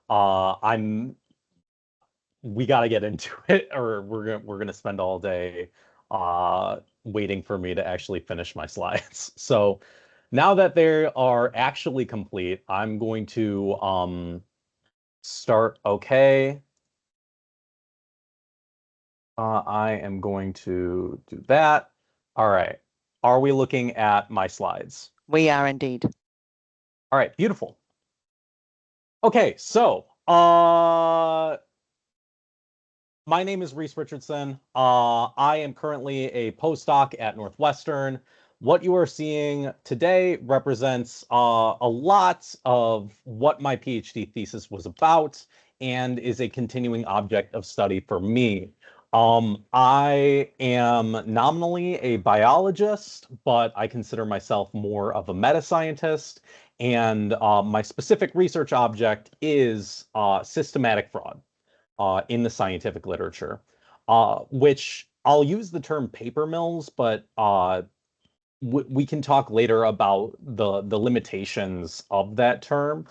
I'm we got to get into it, or we're gonna spend all day waiting for me to actually finish my slides. So now that they are actually complete, I'm going to start. Okay, I am going to do that. All right. Are we looking at my slides? We are indeed. All right, beautiful. Okay, so my name is Reese Richardson. I am currently a postdoc at Northwestern. What you are seeing today represents a lot of what my PhD thesis was about and is a continuing object of study for me. I am nominally a biologist, but I consider myself more of a meta scientist. And my specific research object is systematic fraud in the scientific literature, which I'll use the term paper mills, but we can talk later about the limitations of that term.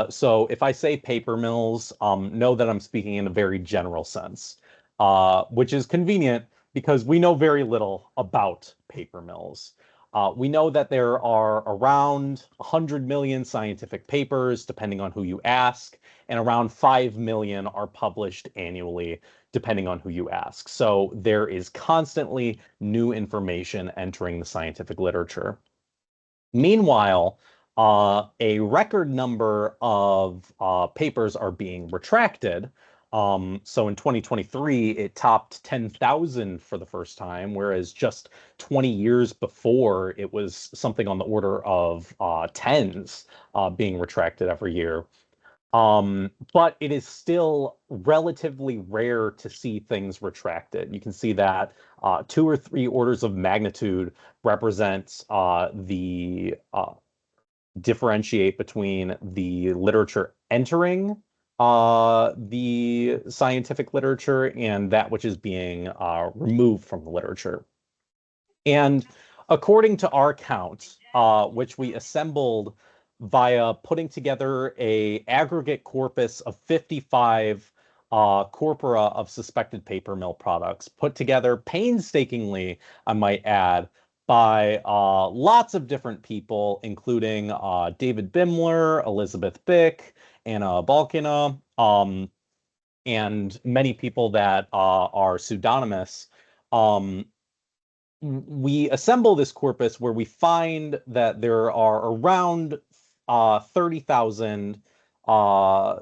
So if I say paper mills, know that I'm speaking in a very general sense, which is convenient because we know very little about paper mills. We know that there are around 100 million scientific papers, depending on who you ask, and around 5 million are published annually, depending on who you ask. So there is constantly new information entering the scientific literature. Meanwhile, a record number of papers are being retracted. So in 2023, it topped 10,000 for the first time, whereas just 20 years before, it was something on the order of tens being retracted every year. But it is still relatively rare to see things retracted. You can see that 2 or 3 orders of magnitude represents the differentiate between the literature entering the scientific literature and that which is being removed from the literature. And according to our count, which we assembled via putting together a aggregate corpus of 55 corpora of suspected paper mill products, put together painstakingly, I might add, by lots of different people, including David Bimler, Elizabeth Bick, Anna Balkina, and many people that are pseudonymous. Um, we assemble this corpus where we find that there are around 30,000 uh,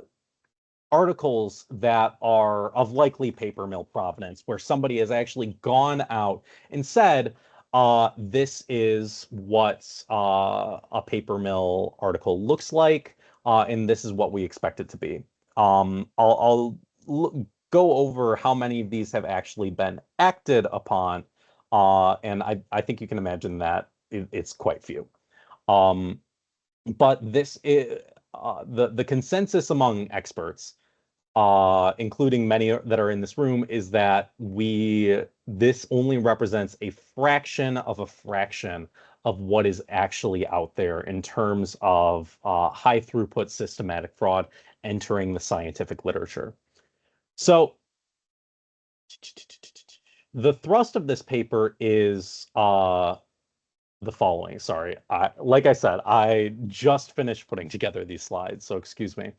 articles that are of likely paper mill provenance, where somebody has actually gone out and said, this is what a paper mill article looks like, and this is what we expect it to be. I'll go over how many of these have actually been acted upon, and I think you can imagine that it's quite few. Um, but this is the consensus among experts, including many that are in this room, is that this only represents a fraction of what is actually out there in terms of high throughput systematic fraud entering the scientific literature. So the thrust of this paper is the following. Sorry, like I said, I just finished putting together these slides, so excuse me.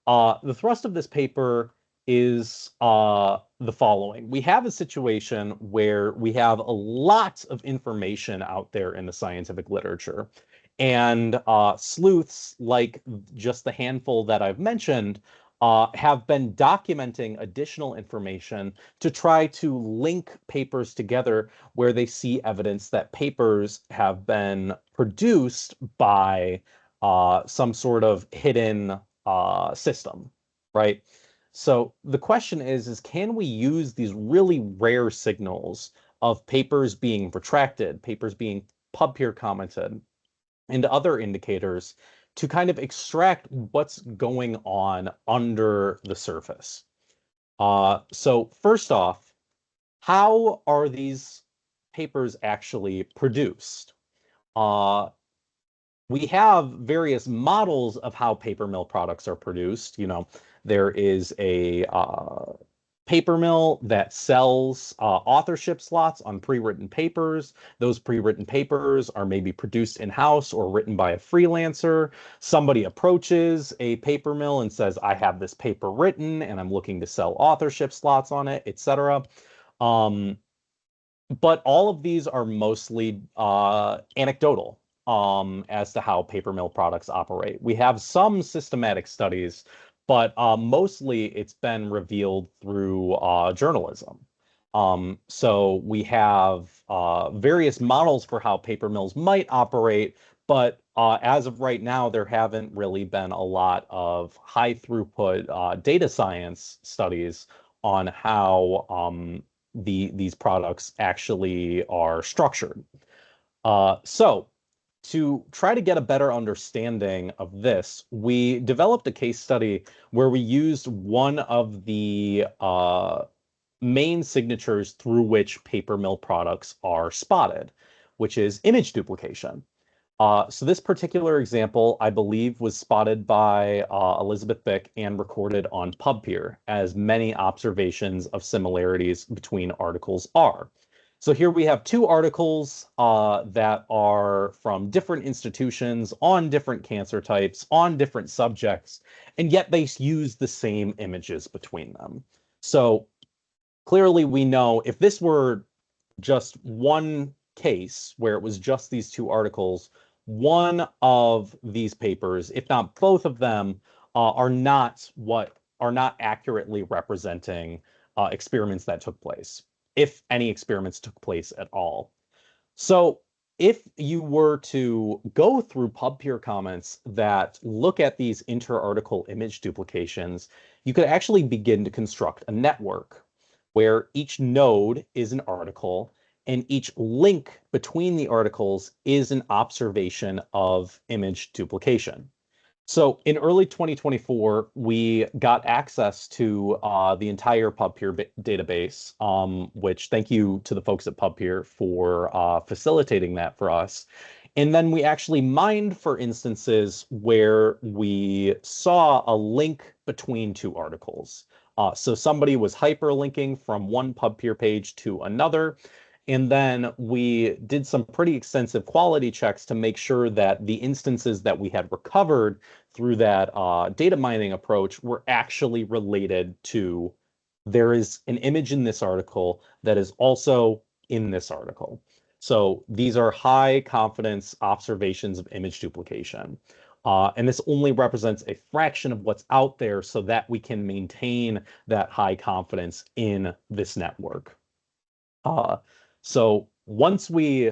The thrust of this paper is the following. We have a situation where we have a lot of information out there in the scientific literature, and sleuths, like just the handful that I've mentioned, have been documenting additional information to try to link papers together where they see evidence that papers have been produced by some sort of hidden system, right? So the question is can we use these really rare signals of papers being retracted, papers being pub peer commented, and other indicators to kind of extract what's going on under the surface? So first off, how are these papers actually produced? Uh, we have various models of how paper mill products are produced. There is a paper mill that sells authorship slots on pre-written papers. Those pre-written papers are maybe produced in-house or written by a freelancer. Somebody approaches a paper mill and says, I have this paper written and I'm looking to sell authorship slots on it, etc. Um, but all of these are mostly anecdotal as to how paper mill products operate. We have some systematic studies, but mostly it's been revealed through journalism. So we have various models for how paper mills might operate, but as of right now, there haven't really been a lot of high throughput data science studies on how these products actually are structured. So to try to get a better understanding of this, we developed a case study where we used one of the main signatures through which paper mill products are spotted, which is image duplication. So this particular example, I believe, was spotted by Elizabeth Bick and recorded on PubPeer, as many observations of similarities between articles are. So here we have two articles that are from different institutions on different cancer types, on different subjects, and yet they use the same images between them. So clearly we know if this were just one case where it was just these two articles, one of these papers, if not both of them, are not accurately representing experiments that took place, if any experiments took place at all. So if you were to go through PubPeer comments that look at these inter-article image duplications, you could actually begin to construct a network where each node is an article and each link between the articles is an observation of image duplication. So in early 2024, we got access to the entire PubPeer database, which thank you to the folks at PubPeer for facilitating that for us. And then we actually mined for instances where we saw a link between two articles. So somebody was hyperlinking from one PubPeer page to another. And then we did some pretty extensive quality checks to make sure that the instances that we had recovered through that data mining approach were actually related to there is an image in this article that is also in this article. So these are high confidence observations of image duplication. And this only represents a fraction of what's out there so that we can maintain that high confidence in this network. Uh, so once we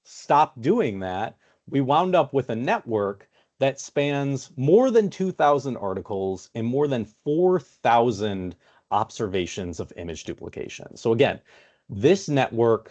stopped doing that, we wound up with a network that spans more than 2,000 articles and more than 4,000 observations of image duplication. So again, this network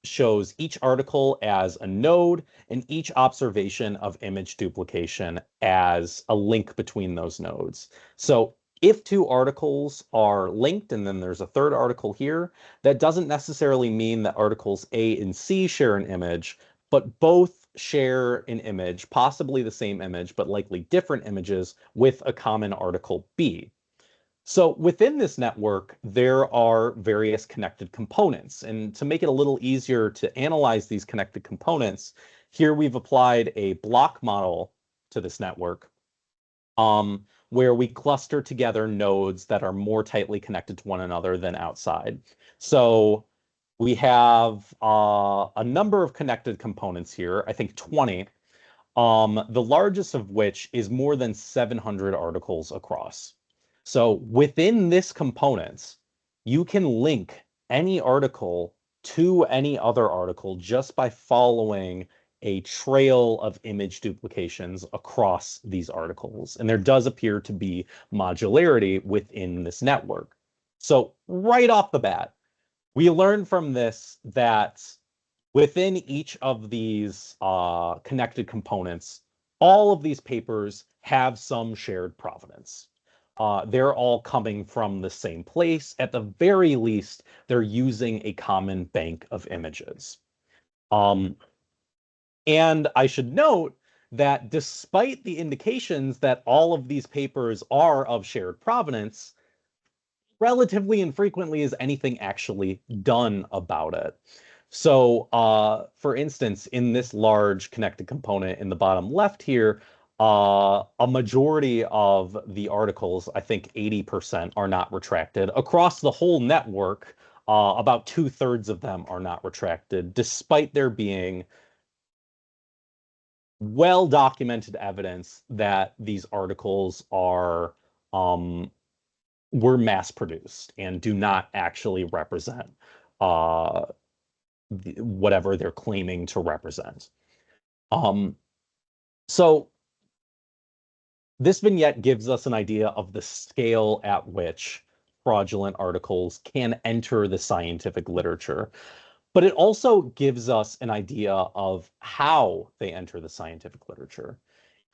shows each article as a node and each observation of image duplication as a link between those nodes. So if two articles are linked and then there's a third article here, that doesn't necessarily mean that articles A and C share an image, but both share an image, possibly the same image, but likely different images with a common article B. So within this network, there are various connected components. And to make it a little easier to analyze these connected components, here we've applied a block model to this network where we cluster together nodes that are more tightly connected to one another than outside. So we have a number of connected components here, I think 20, the largest of which is more than 700 articles across. So within this component, you can link any article to any other article just by following a trail of image duplications across these articles. And there does appear to be modularity within this network. So right off the bat, we learned from this that within each of these connected components, all of these papers have some shared provenance. They're all coming from the same place. At the very least, they're using a common bank of images. Um, And I should note that despite the indications that all of these papers are of shared provenance, relatively infrequently is anything actually done about it. So, for instance, in this large connected component in the bottom left here, a majority of the articles, I think 80%, are not retracted. Across the whole network, about two-thirds of them are not retracted, despite there being well-documented evidence that these articles are were mass-produced and do not actually represent uh, whatever they're claiming to represent. Um, so this vignette gives us an idea of the scale at which fraudulent articles can enter the scientific literature, but it also gives us an idea of how they enter the scientific literature.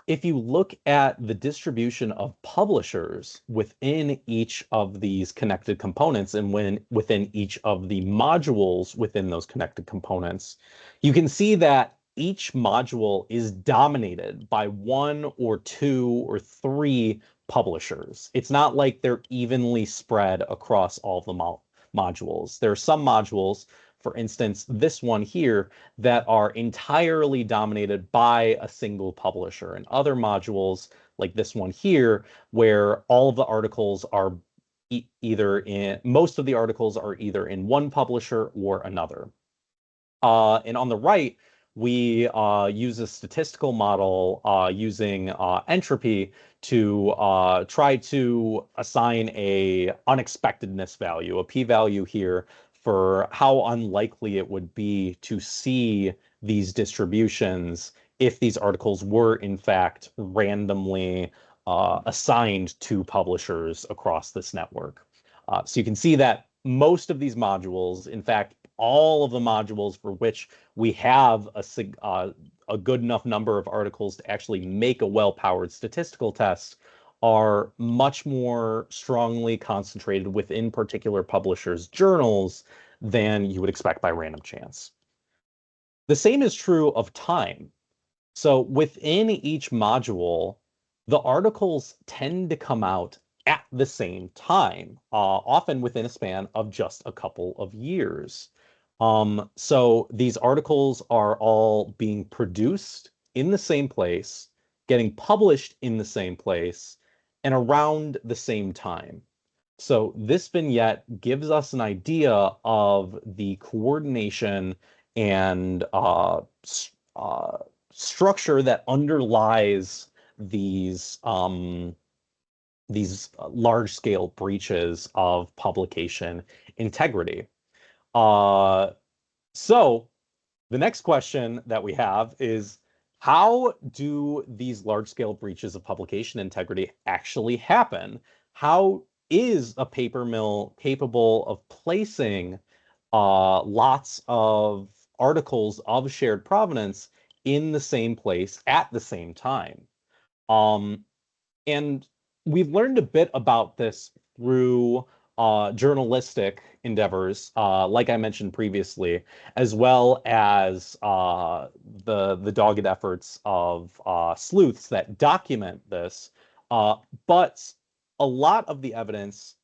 If you look at the distribution of publishers within each of these connected components and within each of the modules within those connected components, you can see that each module is dominated by one or two or three publishers. It's not like they're evenly spread across all the modules. There are some modules, for instance, this one here, that are entirely dominated by a single publisher, and other modules like this one here, where all of the articles are most of the articles are either in one publisher or another. And on the right, we use a statistical model using entropy to try to assign a unexpectedness value, a p-value here, for how unlikely it would be to see these distributions if these articles were in fact randomly assigned to publishers across this network. So you can see that most of these modules, in fact, all of the modules for which we have a good enough number of articles to actually make a well-powered statistical test, are much more strongly concentrated within particular publishers' journals than you would expect by random chance. The same is true of time. So within each module, the articles tend to come out at the same time, often within a span of just a couple of years. So these articles are all being produced in the same place, getting published in the same place, and around the same time. So this vignette gives us an idea of the coordination and structure that underlies these large-scale breaches of publication integrity. So the next question that we have is, how do these large-scale breaches of publication integrity actually happen? How is a paper mill capable of placing lots of articles of shared provenance in the same place at the same time? Um, and we've learned a bit about this through journalistic endeavors, like I mentioned previously, as well as the dogged efforts of sleuths that document this. But a lot of the evidence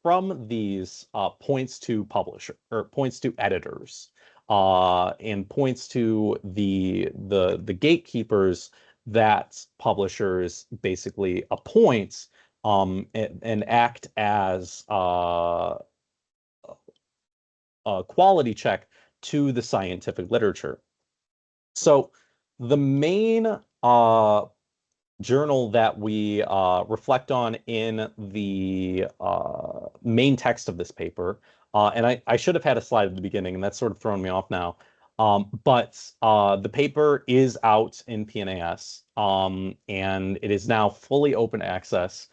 from these points to publisher or points to editors and points to the gatekeepers that publishers basically appoint and act as a quality check to the scientific literature. So the main journal that we reflect on in the main text of this paper, and I should have had a slide at the beginning, and that's sort of thrown me off now. But the paper is out in PNAS, and it is now fully open access.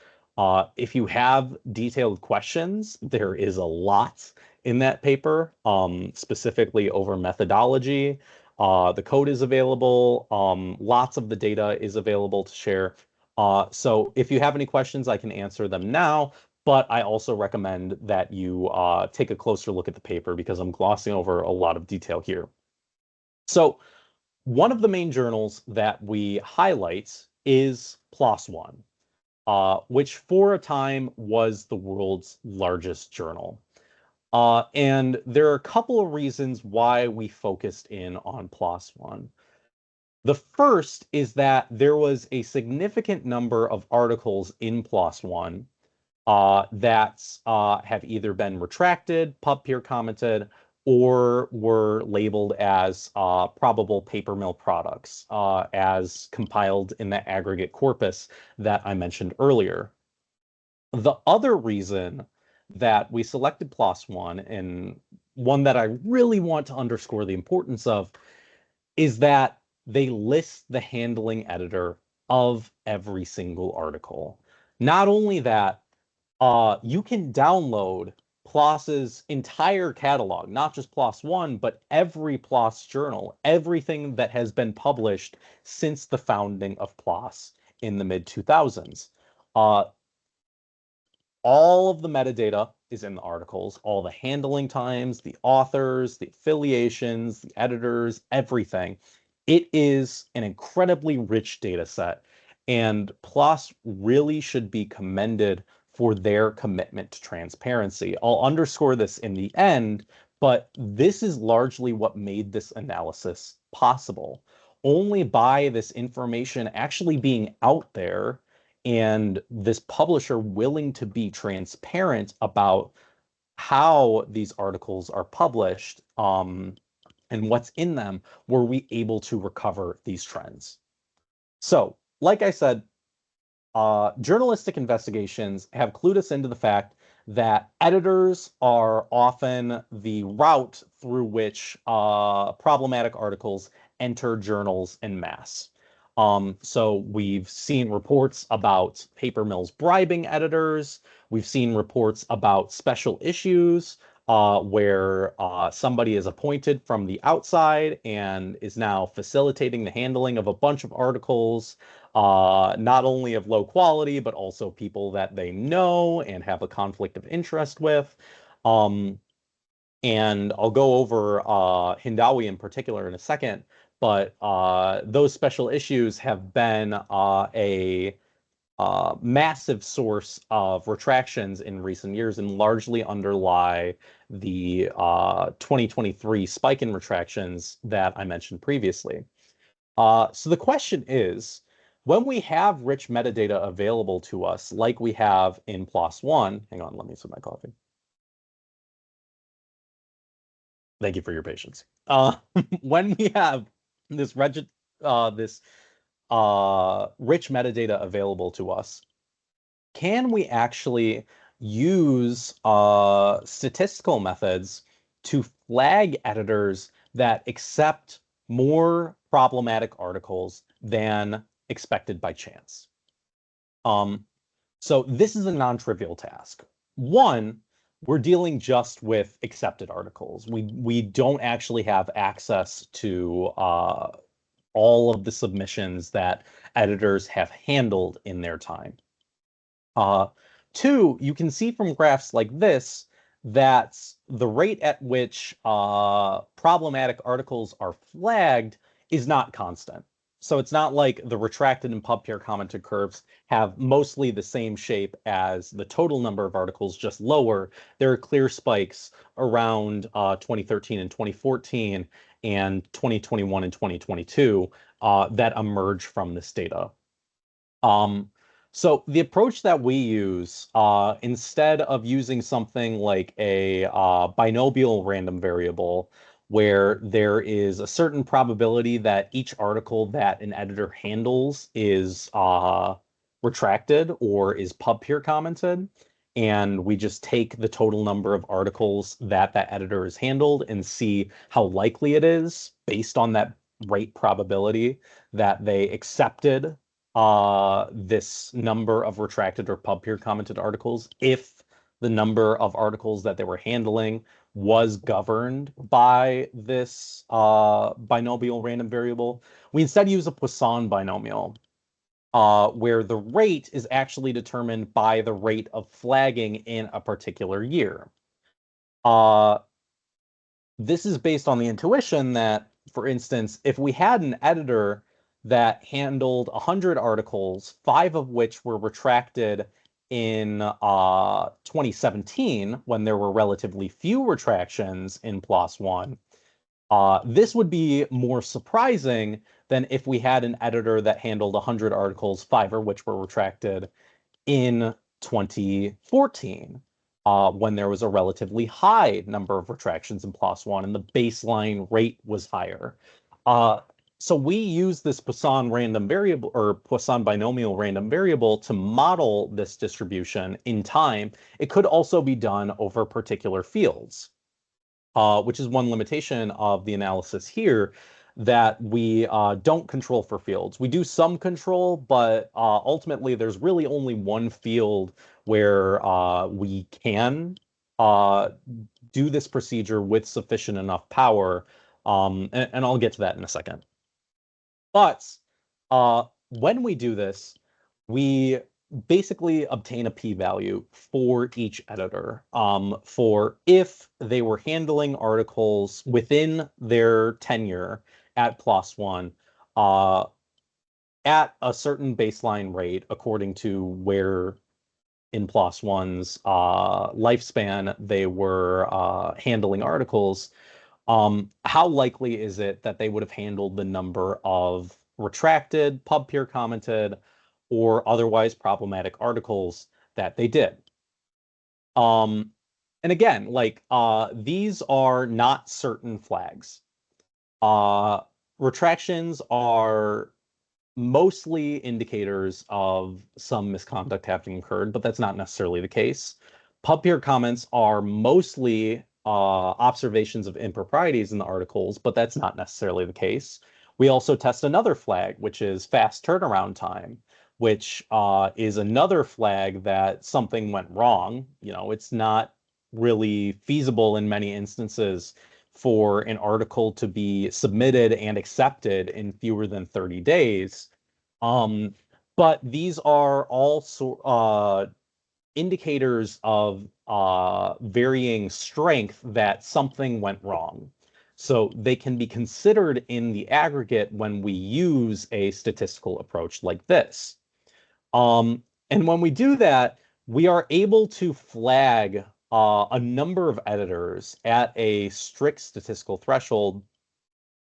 If you have detailed questions, there is a lot in that paper, specifically over methodology. The code is available. Lots of the data is available to share. So if you have any questions, I can answer them now. But I also recommend that you take a closer look at the paper because I'm glossing over a lot of detail here. So One of the main journals that we highlight is PLOS One, which for a time was the world's largest journal. And there are a couple of reasons why we focused in on PLOS One. The first is that there was a significant number of articles in PLOS One that have either been retracted, pub peer commented, or were labeled as probable paper mill products, as compiled in the aggregate corpus that I mentioned earlier. The other reason that we selected PLOS One, and one that I really want to underscore the importance of, is that they list the handling editor of every single article. Not only that, you can download PLOS's entire catalog, not just PLOS One, but every PLOS journal, everything that has been published since the founding of PLOS in the mid 2000s. All of the metadata is in the articles, all the handling times, the authors, the affiliations, the editors, everything. It is an incredibly rich data set, and PLOS really should be commended for their commitment to transparency. I'll underscore this in the end, but this is largely what made this analysis possible. Only by this information actually being out there and this publisher willing to be transparent about how these articles are published, and what's in them, were we able to recover these trends. So, like I said, journalistic investigations have clued us into the fact that editors are often the route through which problematic articles enter journals en masse. So we've seen reports about paper mills bribing editors. We've seen reports about special issues where somebody is appointed from the outside and is now facilitating the handling of a bunch of articles, not only of low quality, but also people that they know and have a conflict of interest with. And I'll go over Hindawi in particular in a second, but those special issues have been a massive source of retractions in recent years and largely underlie the 2023 spike in retractions that I mentioned previously. So the question is, when we have rich metadata available to us, like we have in PLOS One, hang on, let me sip my coffee. Thank you for your patience. When we have this this rich metadata available to us, can we actually use statistical methods to flag editors that accept more problematic articles than expected by chance? So this is a non-trivial task. One, we're dealing just with accepted articles. We don't actually have access to all of the submissions that editors have handled in their time. Two, you can see from graphs like this that the rate at which problematic articles are flagged is not constant. So it's not like the retracted and pub peer commented curves have mostly the same shape as the total number of articles, just lower. There are clear spikes around 2013 and 2014 and 2021 and 2022 that emerge from this data. So the approach that we use, instead of using something like a binomial random variable, where there is a certain probability that each article that an editor handles is retracted or is pub peer commented, and we just take the total number of articles that that editor has handled and see how likely it is based on that rate probability that they accepted this number of retracted or pub peer commented articles if the number of articles that they were handling was governed by this binomial random variable. We instead use a Poisson binomial, where the rate is actually determined by the rate of flagging in a particular year. This is based on the intuition that for instance, if we had an editor that handled 100 articles, 5 of which were retracted in 2017, when there were relatively few retractions in PLOS One, this would be more surprising than if we had an editor that handled 100 articles, 5 of which were retracted in 2014, when there was a relatively high number of retractions in PLOS One and the baseline rate was higher. So we use this Poisson random variable or Poisson binomial random variable to model this distribution in time. It could also be done over particular fields, which is one limitation of the analysis here, that we don't control for fields. We do some control, but ultimately there's really only one field where we can do this procedure with sufficient enough power, and I'll get to that in a second. But when we do this, we basically obtain a p-value for each editor, for if they were handling articles within their tenure at PLOS One at a certain baseline rate according to where in PLOS One's lifespan they were handling articles. How likely is it that they would have handled the number of retracted, pub peer commented, or otherwise problematic articles that they did? And again, like these are not certain flags. Retractions are mostly indicators of some misconduct having occurred, but that's not necessarily the case. Pub peer comments are mostly observations of improprieties in the articles, but that's not necessarily the case. We also test another flag, which is fast turnaround time, which is another flag that something went wrong. You know, it's not really feasible in many instances for an article to be submitted and accepted in fewer than 30 days. But these are all indicators of varying strength that something went wrong. So they can be considered in the aggregate when we use a statistical approach like this. And when we do that, we are able to flag a number of editors at a strict statistical threshold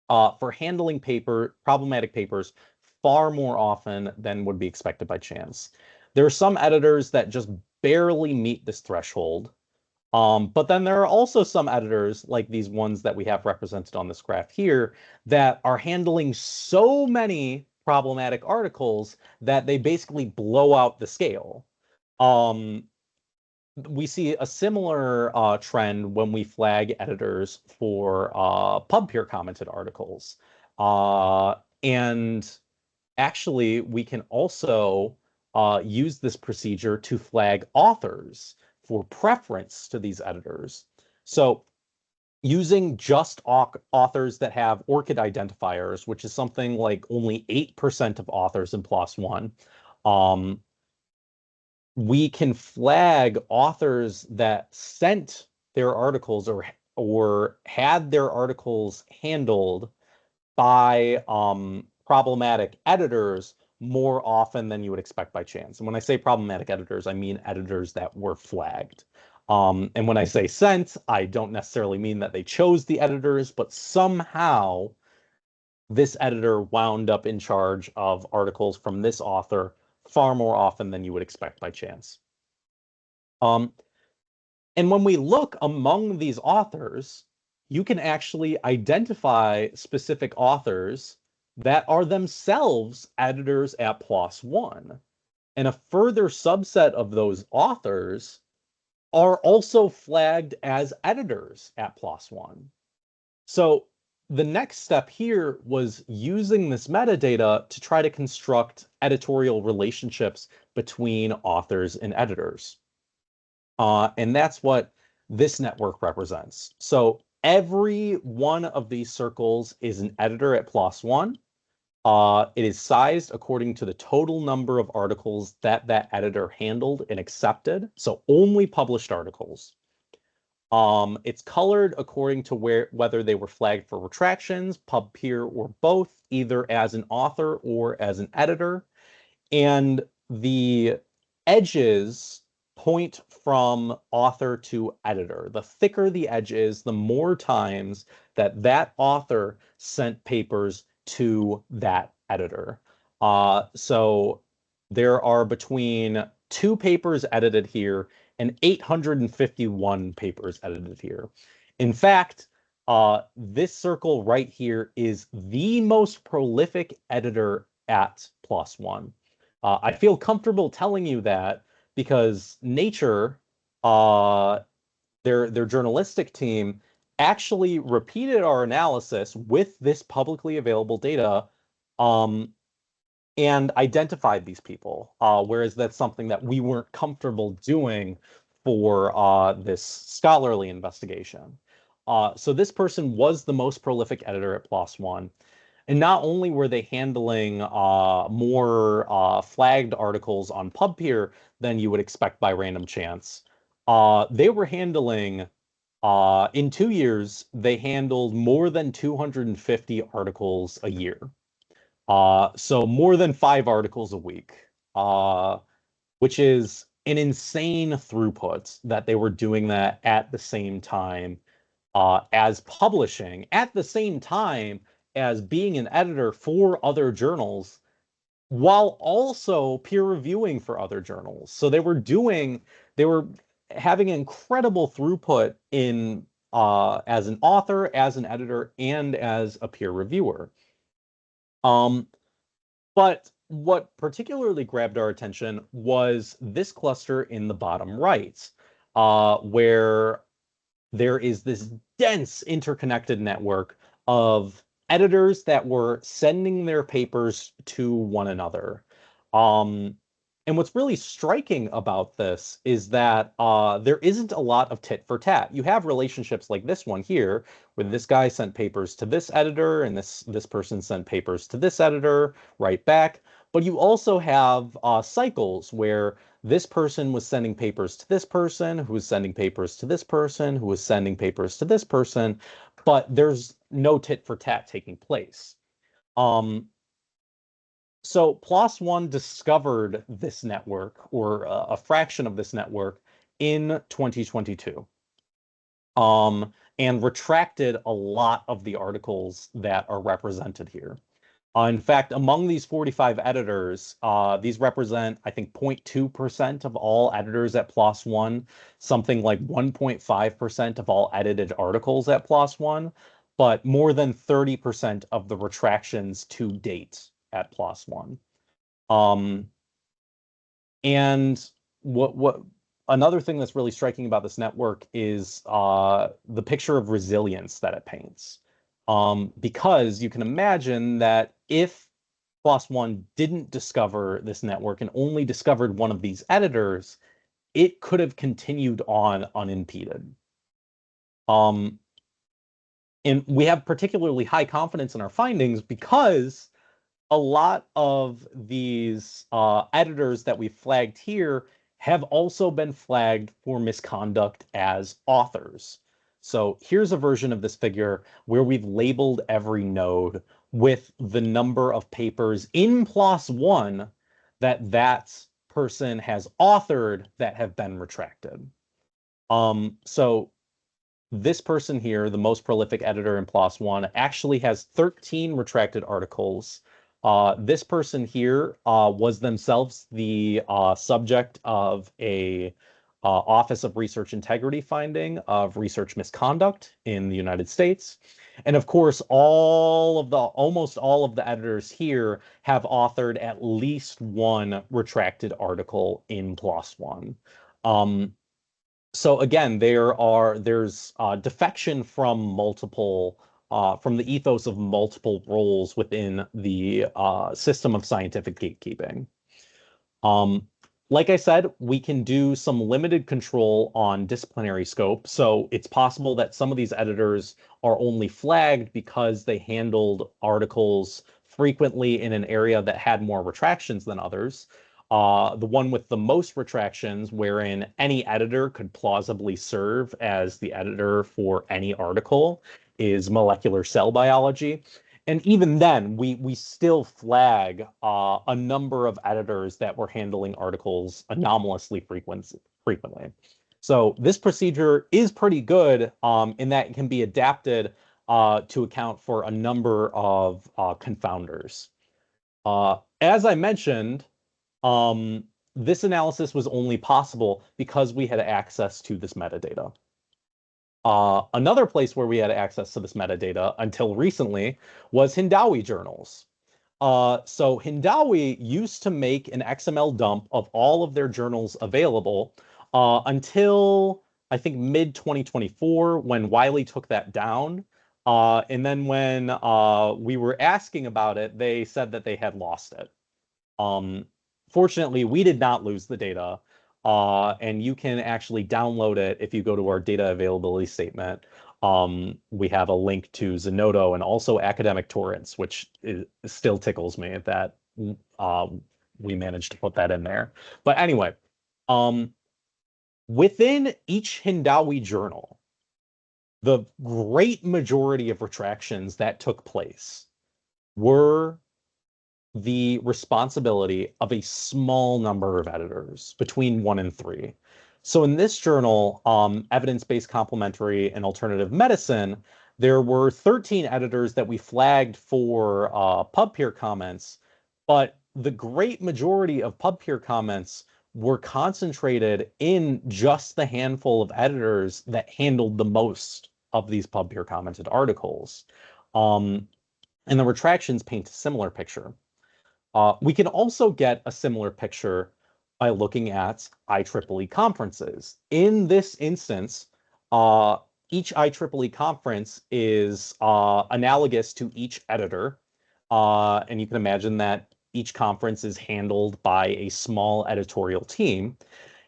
for handling problematic papers far more often than would be expected by chance. There are some editors that just barely meet this threshold. But then there are also some editors, like these ones that we have represented on this graph here, that are handling so many problematic articles that they basically blow out the scale. We see a similar trend when we flag editors for pub peer commented articles. And actually, we can also use this procedure to flag authors for preference to these editors. So using just authors that have ORCID identifiers, which is something like only 8% of authors in PLOS One, we can flag authors that sent their articles or had their articles handled by problematic editors more often than you would expect by chance. And when I say problematic editors, I mean editors that were flagged. And when I say sent, I don't necessarily mean that they chose the editors, but somehow this editor wound up in charge of articles from this author far more often than you would expect by chance. And when we look among these authors, you can actually identify specific authors that are themselves editors at PLOS One. And a further subset of those authors are also flagged as editors at PLOS One. So the next step here was using this metadata to try to construct editorial relationships between authors and editors. And that's what this network represents. So every one of these circles is an editor at PLOS One. It is sized according to the total number of articles that editor handled and accepted, so only published articles. It's colored according to whether they were flagged for retractions, pub peer, or both, either as an author or as an editor. And the edges point from author to editor. The thicker the edge is, the more times that that author sent papers to that editor. So there are between 2 papers edited here and 851 papers edited here. In fact, this circle right here is the most prolific editor at PLOS One. I feel comfortable telling you that because Nature, uh, their journalistic team, actually repeated our analysis with this publicly available data, um, and identified these people. Whereas that's something that we weren't comfortable doing for this scholarly investigation. So this person was the most prolific editor at PLOS One. And not only were they handling more flagged articles on PubPeer than you would expect by random chance, they were handling, in 2 years, they handled more than 250 articles a year. So more than 5 articles a week, uh, which is an insane throughput that they were doing that at the same time as publishing, at the same time as being an editor for other journals, while also peer reviewing for other journals. So they were having incredible throughput in as an author, as an editor, and as a peer reviewer. Um, but what particularly grabbed our attention was this cluster in the bottom right, where there is this dense interconnected network of editors that were sending their papers to one another. Um, and what's really striking about this is that there isn't a lot of tit for tat. You have relationships like this one here, where this guy sent papers to this editor, and this person sent papers to this editor, right back. But you also have cycles where this person was sending papers to this person, who was sending papers to this person, who was sending papers to this person, but there's no tit for tat taking place. Um, so PLOS One discovered this network, or a fraction of this network, in 2022, and retracted a lot of the articles that are represented here. In fact, among these 45 editors, these represent, I think, 0.2% of all editors at PLOS One, something like 1.5% of all edited articles at PLOS One, but more than 30% of the retractions to date at PLOS One. Um, and what another thing that's really striking about this network is the picture of resilience that it paints. Because you can imagine that if PLOS One didn't discover this network and only discovered one of these editors, it could have continued on unimpeded. Um, and we have particularly high confidence in our findings because a lot of these editors that we flagged here have also been flagged for misconduct as authors. So here's a version of this figure where we've labeled every node with the number of papers in PLOS One that person has authored that have been retracted. So this person here, the most prolific editor in PLOS One, actually has 13 retracted articles. This person here was themselves the subject of a Office of Research Integrity finding of research misconduct in the United States. And of course, almost all of the editors here have authored at least one retracted article in PLOS One. So again, there's defection from from the ethos of multiple roles within the system of scientific gatekeeping. Um, like I said, we can do some limited control on disciplinary scope. So it's possible that some of these editors are only flagged because they handled articles frequently in an area that had more retractions than others. The one with the most retractions, wherein any editor could plausibly serve as the editor for any article, is molecular cell biology. And even then, we still flag a number of editors that were handling articles anomalously frequently. So this procedure is pretty good in that it can be adapted to account for a number of confounders. As I mentioned, um, this analysis was only possible because we had access to this metadata. Another place where we had access to this metadata until recently was Hindawi journals. So Hindawi used to make an XML dump of all of their journals available until I think mid 2024 when Wiley took that down. And then when we were asking about it, they said that they had lost it. Um, Fortunately, we did not lose the data, and you can actually download it if you go to our data availability statement. We have a link to Zenodo and also academic torrents, which still tickles me that uh, we managed to put that in there. But anyway, um, within each Hindawi journal, the great majority of retractions that took place were the responsibility of a small number of editors, between 1 and 3. So in this journal, Evidence-Based Complementary and Alternative Medicine, there were 13 editors that we flagged for pub peer comments, but the great majority of pub peer comments were concentrated in just the handful of editors that handled the most of these pub peer commented articles. Um, and the retractions paint a similar picture. We can also get a similar picture by looking at IEEE conferences. In this instance, uh, each IEEE conference is analogous to each editor. And you can imagine that each conference is handled by a small editorial team.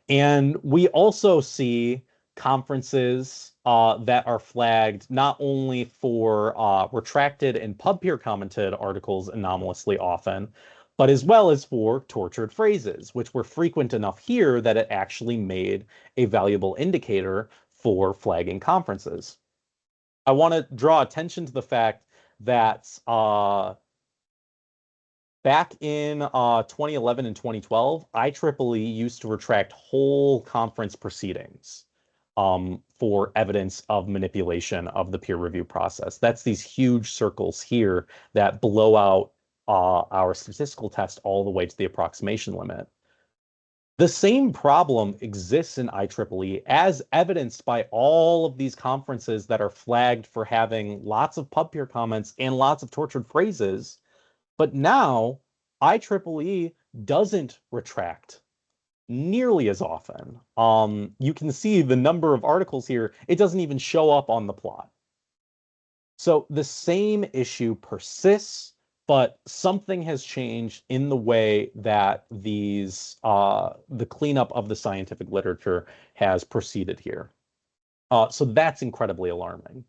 And we also see conferences that are flagged not only for retracted and pub peer commented articles anomalously often, but as well as for tortured phrases, which were frequent enough here that it actually made a valuable indicator for flagging conferences. I want to draw attention to the fact that back in 2011 and 2012, IEEE used to retract whole conference proceedings for evidence of manipulation of the peer review process. That's these huge circles here that blow out our statistical test all the way to the approximation limit. The same problem exists in IEEE as evidenced by all of these conferences that are flagged for having lots of pub peer comments and lots of tortured phrases. But now IEEE doesn't retract nearly as often. You can see the number of articles here. It doesn't even show up on the plot. So the same issue persists, but something has changed in the way that the cleanup of the scientific literature has proceeded here. So that's incredibly alarming.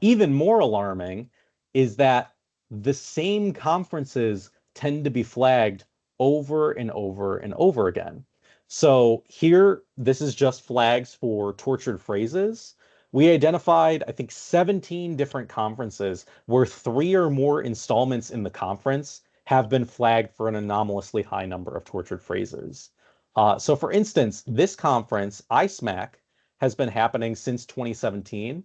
Even more alarming is that the same conferences tend to be flagged over and over and over again. So here, this is just flags for tortured phrases. We identified, I think, 17 different conferences where 3 or more installments in the conference have been flagged for an anomalously high number of tortured phrases. So for instance, this conference, ISMAC, has been happening since 2017.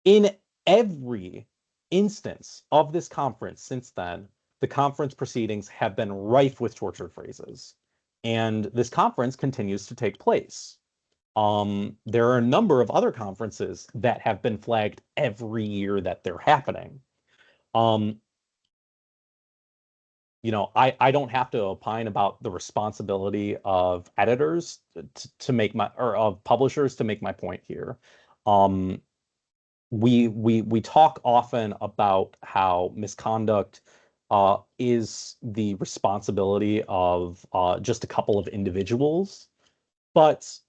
In every instance of this conference since then, the conference proceedings have been rife with tortured phrases. And this conference continues to take place. There are a number of other conferences that have been flagged every year that they're happening. Um, I don't have to opine about the responsibility of editors to make my, or of publishers to make my point here. We talk often about how misconduct is the responsibility of just a couple of individuals, but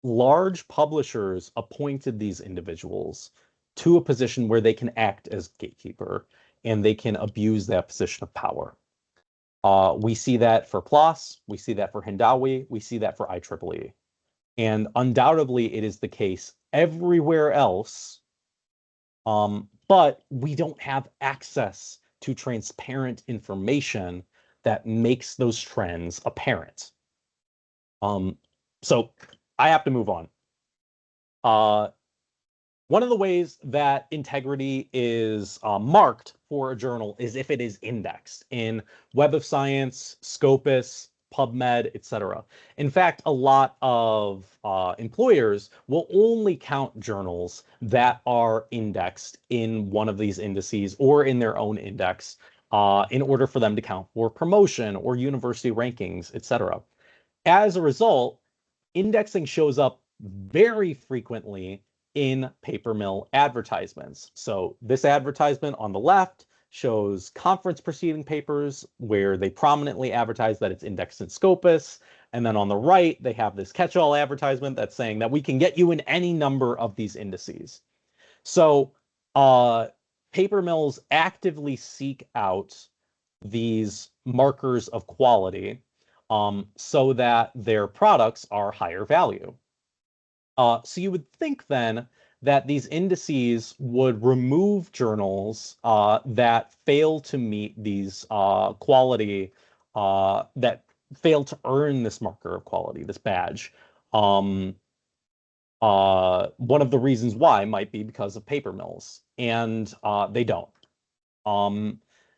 large publishers appointed these individuals to a position where they can act as gatekeeper and they can abuse that position of power. We see that for PLOS, we see that for Hindawi, we see that for IEEE. And undoubtedly, it is the case everywhere else, but we don't have access to transparent information that makes those trends apparent. So I have to move on. One of the ways that integrity is marked for a journal is if it is indexed in Web of Science, Scopus, PubMed, etc. In fact, a lot of employers will only count journals that are indexed in one of these indices or in their own index in order for them to count for promotion or university rankings, etc. As a result, indexing shows up very frequently in paper mill advertisements. So this advertisement on the left shows conference proceeding papers where they prominently advertise that it's indexed in Scopus. And then on the right, they have this catch-all advertisement that's saying that we can get you in any number of these indices. So paper mills actively seek out these markers of quality so that their products are higher value. So you would think then that these indices would remove journals that fail to meet these quality, that fail to earn this marker of quality, this badge. One of the reasons why might be because of paper mills, and they don't.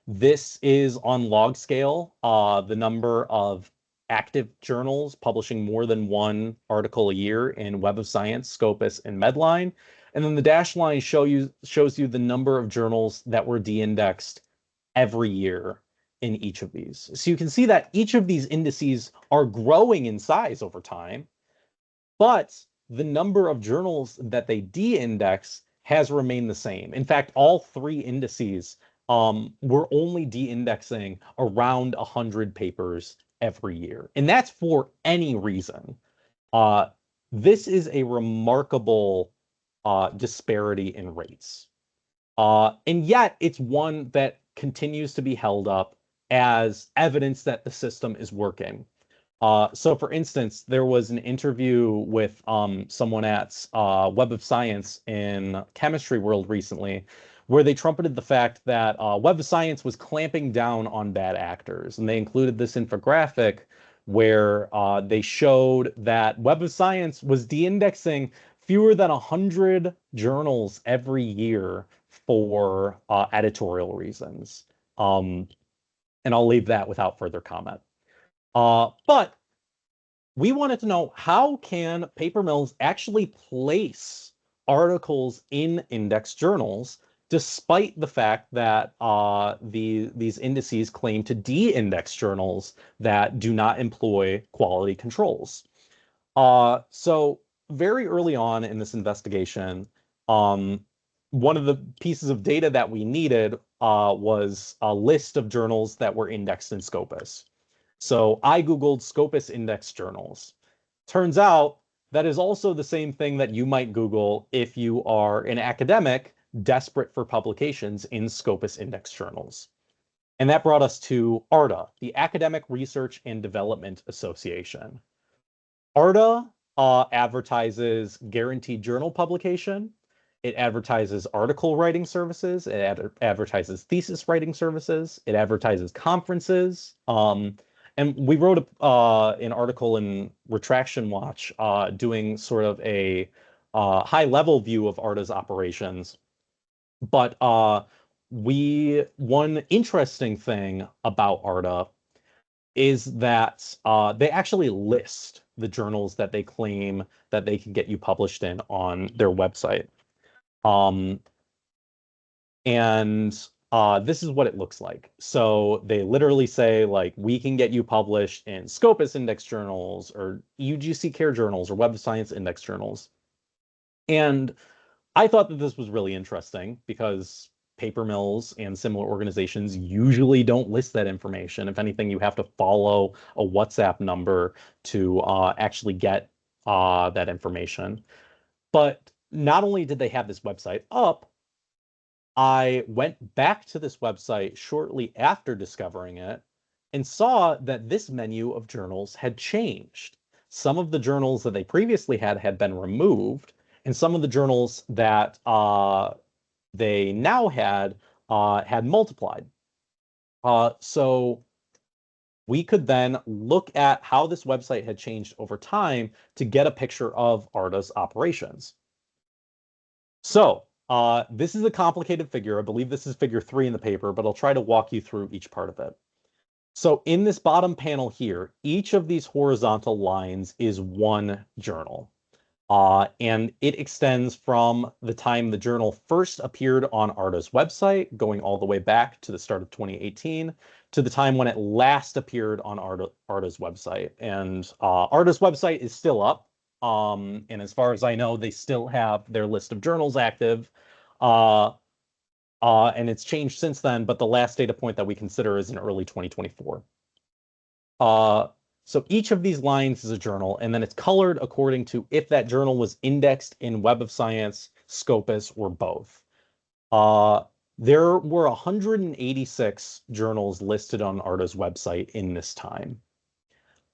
This is on log scale, the number of active journals publishing more than one article a year in Web of Science, Scopus, and Medline. And then the dashed line shows you the number of journals that were de-indexed every year in each of these. So you can see that each of these indices are growing in size over time, but the number of journals that they de-index has remained the same. In fact, all three indices we're only de-indexing around 100 papers every year. And that's for any reason. This is a remarkable disparity in rates. And yet it's one that continues to be held up as evidence that the system is working. So for instance, there was an interview with someone at Web of Science in Chemistry World recently, where they trumpeted the fact that Web of Science was clamping down on bad actors. And they included this infographic where they showed that Web of Science was de-indexing fewer than 100 journals every year for editorial reasons. And I'll leave that without further comment. But we wanted to know, how can paper mills actually place articles in index journals despite the fact that these indices claim to de-index journals that do not employ quality controls? So very early on in this investigation, one of the pieces of data that we needed was a list of journals that were indexed in Scopus. So I Googled Scopus index journals. Turns out that is also the same thing that you might Google if you are an academic desperate for publications in Scopus index journals. And that brought us to ARDA, the Academic Research and Development Association. ARDA advertises guaranteed journal publication. It advertises article writing services. It advertises thesis writing services. It advertises conferences. And we wrote an article in Retraction Watch doing sort of a high-level view of ARDA's operations. But one interesting thing about ARDA is that they actually list the journals that they claim that they can get you published in on their website. And this is what it looks like. So they literally say, like, we can get you published in Scopus index journals or UGC Care journals or Web of Science index journals. And I thought that this was really interesting because paper mills and similar organizations usually don't list that information. If anything, you have to follow a WhatsApp number to actually get that information. But not only did they have this website up, I went back to this website shortly after discovering it and saw that this menu of journals had changed. Some of the journals that they previously had been removed, and some of the journals that they now had multiplied. So we could then look at how this website had changed over time to get a picture of ARDA's operations. So this is a complicated figure. I believe this is figure 3 in the paper, but I'll try to walk you through each part of it. So in this bottom panel here, each of these horizontal lines is one journal. And it extends from the time the journal first appeared on ARDA's website, going all the way back to the start of 2018, to the time when it last appeared on ARDA's website. And ARDA's website is still up. And as far as I know, they still have their list of journals active. And it's changed since then, but the last data point that we consider is in early 2024. So each of these lines is a journal, and then it's colored according to if that journal was indexed in Web of Science, Scopus, or both. There were 186 journals listed on ARDA's website in this time.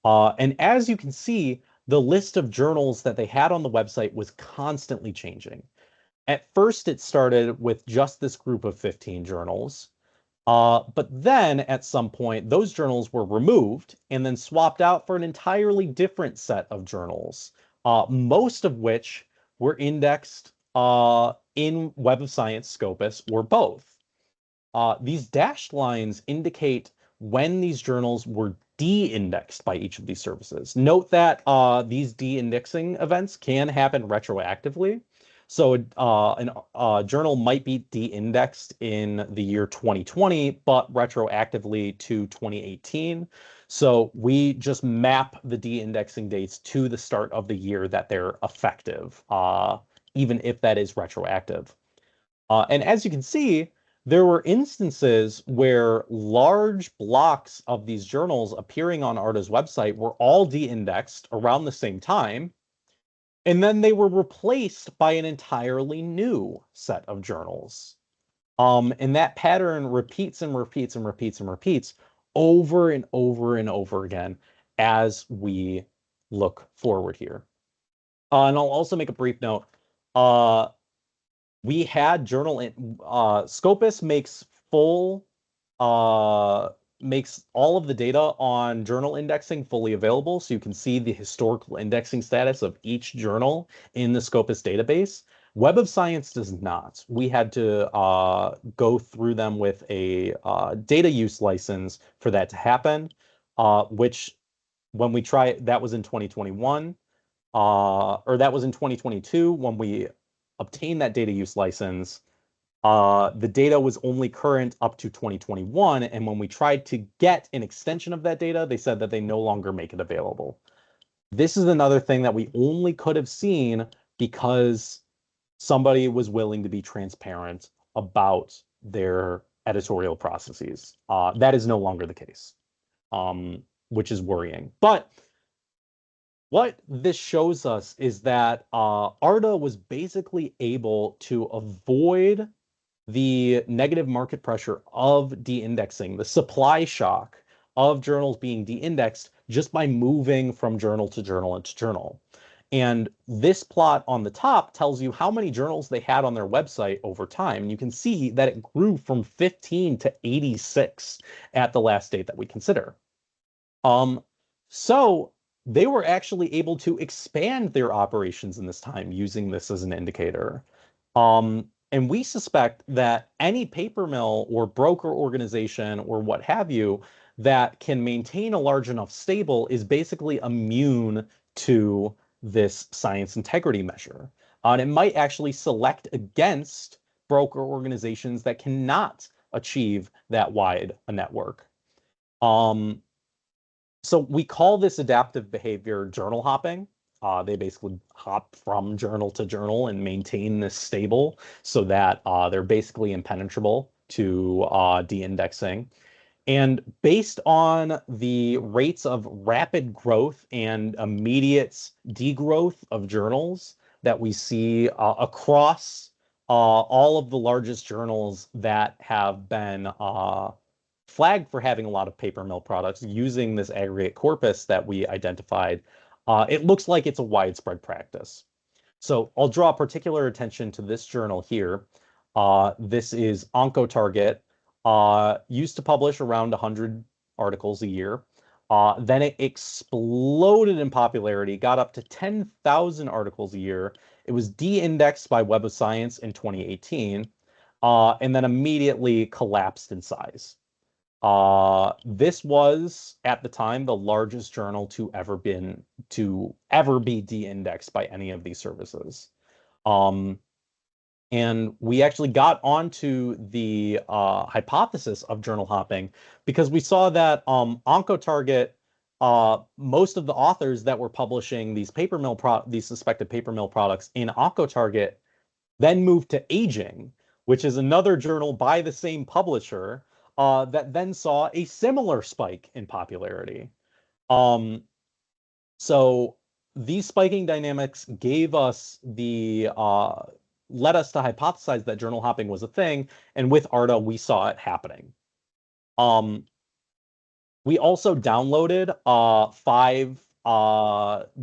And as you can see, the list of journals that they had on the website was constantly changing. At first, it started with just this group of 15 journals. But then at some point, those journals were removed and then swapped out for an entirely different set of journals, most of which were indexed in Web of Science, Scopus, or both. These dashed lines indicate when these journals were de-indexed by each of these services. Note that these de-indexing events can happen retroactively. So a journal might be de-indexed in the year 2020, but retroactively to 2018. So we just map the de-indexing dates to the start of the year that they're effective, even if that is retroactive. And as you can see, there were instances where large blocks of these journals appearing on ARDA's website were all de-indexed around the same time, and then they were replaced by an entirely new set of journals. And that pattern repeats and repeats and repeats and repeats over and over and over again as we look forward here. And I'll also make a brief note. We had Scopus makes makes all of the data on journal indexing fully available, so you can see the historical indexing status of each journal in the Scopus database. Web of Science does not. We had to go through them with a data use license for that to happen, which when we try it, that was in 2021, or that was in 2022 when we obtained that data use license. The data was only current up to 2021, and when we tried to get an extension of that data, they said that they no longer make it available. This is another thing that we only could have seen because somebody was willing to be transparent about their editorial processes. That is no longer the case, which is worrying. But what this shows us is that ARDA was basically able to avoid the negative market pressure of de-indexing, the supply shock of journals being de-indexed just by moving from journal to journal to journal. And this plot on the top tells you how many journals they had on their website over time. And you can see that it grew from 15 to 86 at the last date that we consider. So they were actually able to expand their operations in this time using this as an indicator. And we suspect that any paper mill or broker organization or what have you that can maintain a large enough stable is basically immune to this science integrity measure. And it might actually select against broker organizations that cannot achieve that wide a network. So we call this adaptive behavior journal hopping. They basically hop from journal to journal and maintain this stable so that they're basically impenetrable to de-indexing. And based on the rates of rapid growth and immediate degrowth of journals that we see across all of the largest journals that have been flagged for having a lot of paper mill products using this aggregate corpus that we identified, it looks like it's a widespread practice. So I'll draw particular attention to this journal here. This is OncoTarget, used to publish around 100 articles a year. Then it exploded in popularity, got up to 10,000 articles a year. It was de-indexed by Web of Science in 2018, and then immediately collapsed in size. This was at the time the largest journal to ever be de-indexed by any of these services. And we actually got onto the hypothesis of journal hopping because we saw that OncoTarget, most of the authors that were publishing these suspected paper mill products in OncoTarget then moved to Aging, which is another journal by the same publisher, that then saw a similar spike in popularity. So these spiking dynamics led us to hypothesize that journal hopping was a thing, and with ARDA, we saw it happening. We also downloaded 5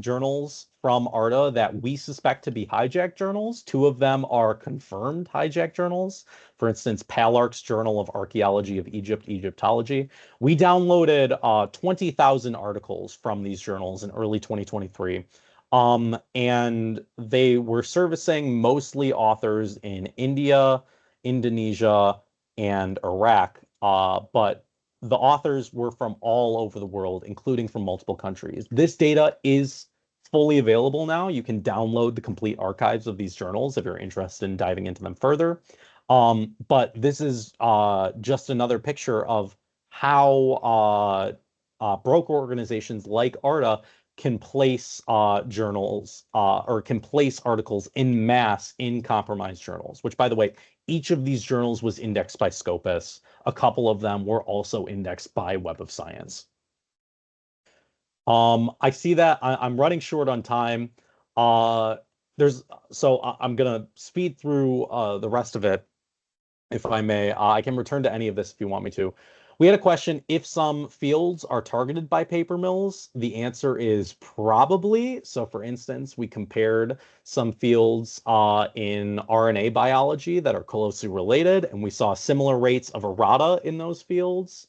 journals from ARDA that we suspect to be hijacked journals. 2 of them are confirmed hijacked journals. For instance, Palarc's Journal of Archaeology of Egypt, Egyptology. We downloaded 20,000 articles from these journals in early 2023. And they were servicing mostly authors in India, Indonesia, and Iraq. But the authors were from all over the world, including from multiple countries. This data is fully available now. You can download the complete archives of these journals if you're interested in diving into them further. But this is just another picture of how broker organizations like ARDA can place journals or can place articles in mass in compromised journals, which, by the way, each of these journals was indexed by Scopus. A couple of them were also indexed by Web of Science. I see that I'm running short on time. So I'm gonna speed through the rest of it, if I may. I can return to any of this if you want me to. We had a question, if some fields are targeted by paper mills, the answer is probably. So for instance, we compared some fields in RNA biology that are closely related, and we saw similar rates of errata in those fields.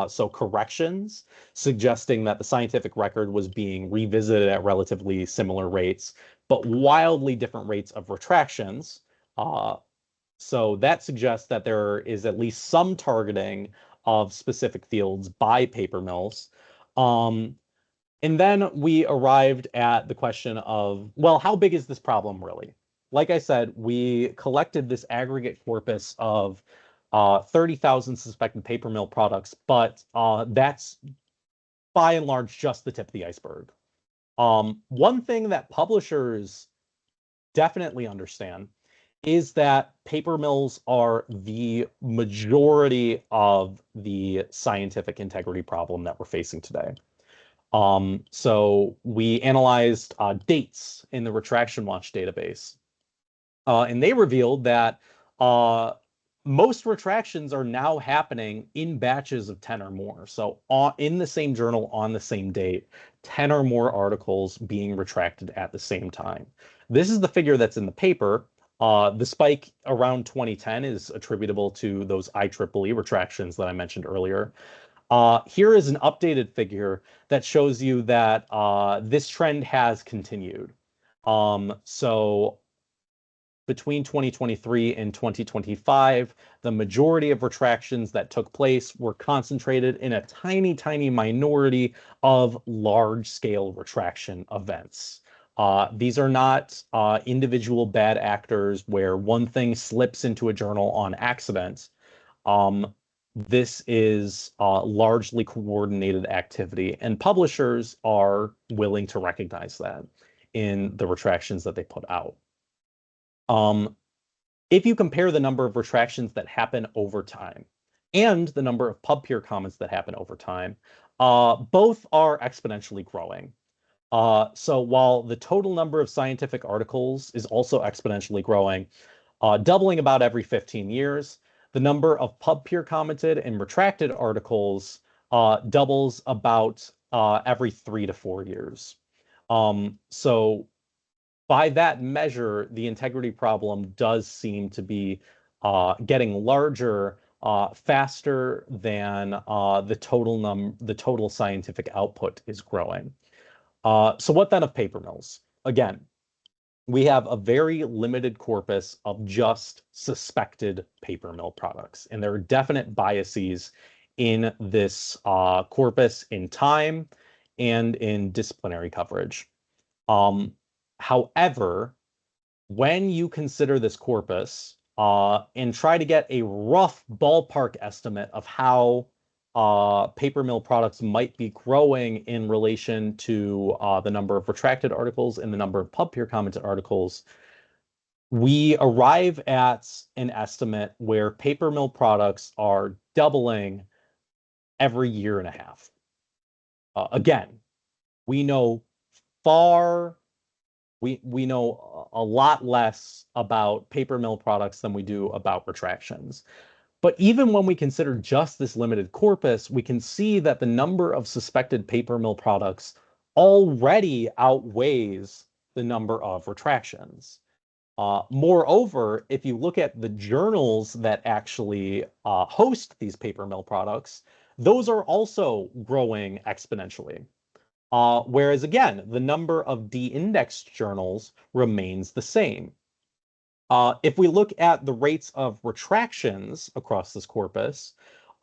So corrections, suggesting that the scientific record was being revisited at relatively similar rates, but wildly different rates of retractions. So that suggests that there is at least some targeting of specific fields by paper mills. And then we arrived at the question of, well, how big is this problem really? Like I said, we collected this aggregate corpus of 30,000 suspected paper mill products, but that's by and large just the tip of the iceberg. One thing that publishers definitely understand is that paper mills are the majority of the scientific integrity problem that we're facing today. So we analyzed dates in the Retraction Watch database, and they revealed that most retractions are now happening in batches of 10 or more. So in the same journal on the same date, 10 or more articles being retracted at the same time. This is the figure that's in the paper. The spike around 2010 is attributable to those IEEE retractions that I mentioned earlier. Here is an updated figure that shows you that this trend has continued. So between 2023 and 2025, the majority of retractions that took place were concentrated in a tiny, tiny minority of large-scale retraction events. These are not individual bad actors where one thing slips into a journal on accident. This is largely coordinated activity, and publishers are willing to recognize that in the retractions that they put out. If you compare the number of retractions that happen over time and the number of PubPeer comments that happen over time, both are exponentially growing. So while the total number of scientific articles is also exponentially growing, doubling about every 15 years, The number of pub-peer commented and retracted articles doubles about every 3 to 4 years. So by that measure, the integrity problem does seem to be getting larger faster than the total scientific output is growing. So what then of paper mills? Again, we have a very limited corpus of just suspected paper mill products, and there are definite biases in this corpus in time and in disciplinary coverage. However, when you consider this corpus and try to get a rough ballpark estimate of how paper mill products might be growing in relation to the number of retracted articles and the number of pub-peer commented articles, we arrive at an estimate where paper mill products are doubling every year and a half. Again, we know far we know a lot less about paper mill products than we do about retractions. But even when we consider just this limited corpus, we can see that the number of suspected paper mill products already outweighs the number of retractions. Moreover, if you look at the journals that actually host these paper mill products, those are also growing exponentially. Whereas again, the number of de-indexed journals remains the same. If we look at the rates of retractions across this corpus,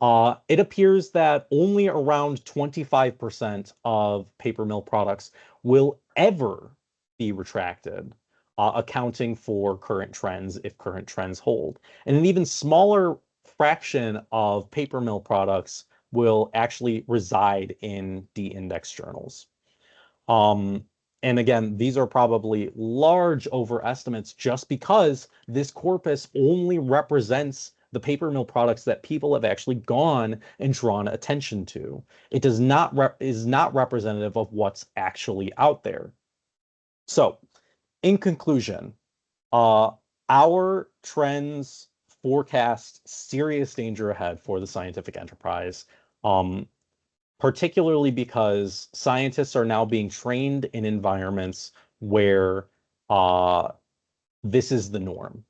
it appears that only around 25% of paper mill products will ever be retracted, accounting for current trends if current trends hold. And an even smaller fraction of paper mill products will actually reside in de-indexed journals. And again, these are probably large overestimates just because this corpus only represents the paper mill products that people have actually gone and drawn attention to. It is not representative of what's actually out there. So, in conclusion, our trends forecast serious danger ahead for the scientific enterprise. Particularly because scientists are now being trained in environments where this is the norm.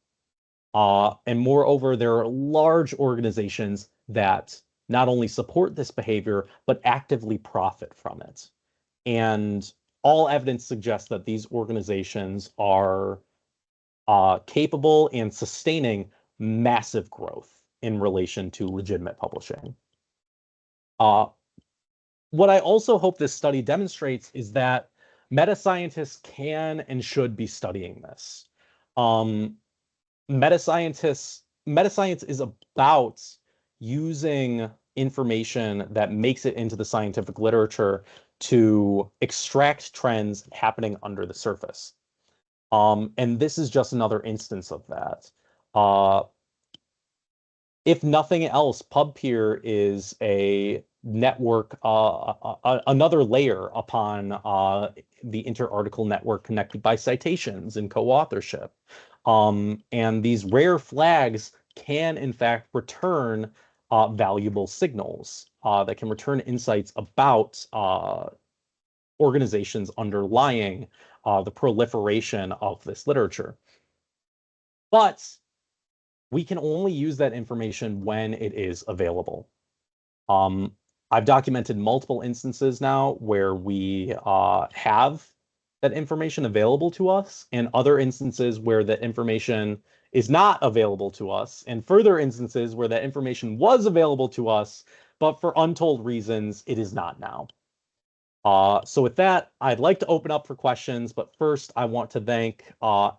And moreover, there are large organizations that not only support this behavior, but actively profit from it. And all evidence suggests that these organizations are capable and sustaining massive growth in relation to legitimate publishing. What I also hope this study demonstrates is that meta-scientists can and should be studying this. Meta-science is about using information that makes it into the scientific literature to extract trends happening under the surface. And this is just another instance of that. If nothing else, PubPeer is a network, another layer upon the inter-article network connected by citations and co-authorship. And these rare flags can, in fact, return valuable signals that can return insights about organizations underlying the proliferation of this literature. But we can only use that information when it is available. I've documented multiple instances now where we have that information available to us, and other instances where that information is not available to us, and further instances where that information was available to us, but for untold reasons, it is not now. So with that, I'd like to open up for questions, but first I want to thank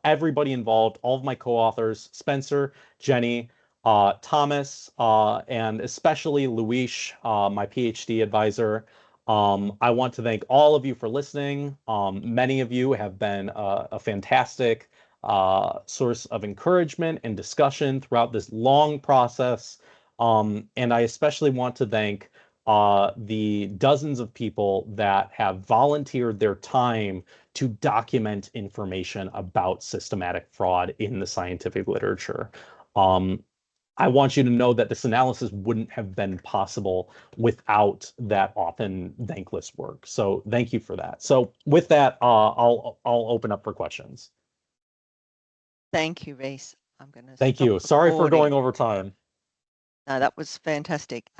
everybody involved, all of my co-authors, Spencer, Jenny, Thomas, and especially Luis, my PhD advisor. I want to thank all of you for listening. Many of you have been a fantastic source of encouragement and discussion throughout this long process. And I especially want to thank the dozens of people that have volunteered their time to document information about systematic fraud in the scientific literature. I want you to know that this analysis wouldn't have been possible without that often thankless work. So thank you for that. So with that, I'll open up for questions. Thank you, Reese. I'm going to Thank stop you. Sorry for recording. going over time. No, that was fantastic.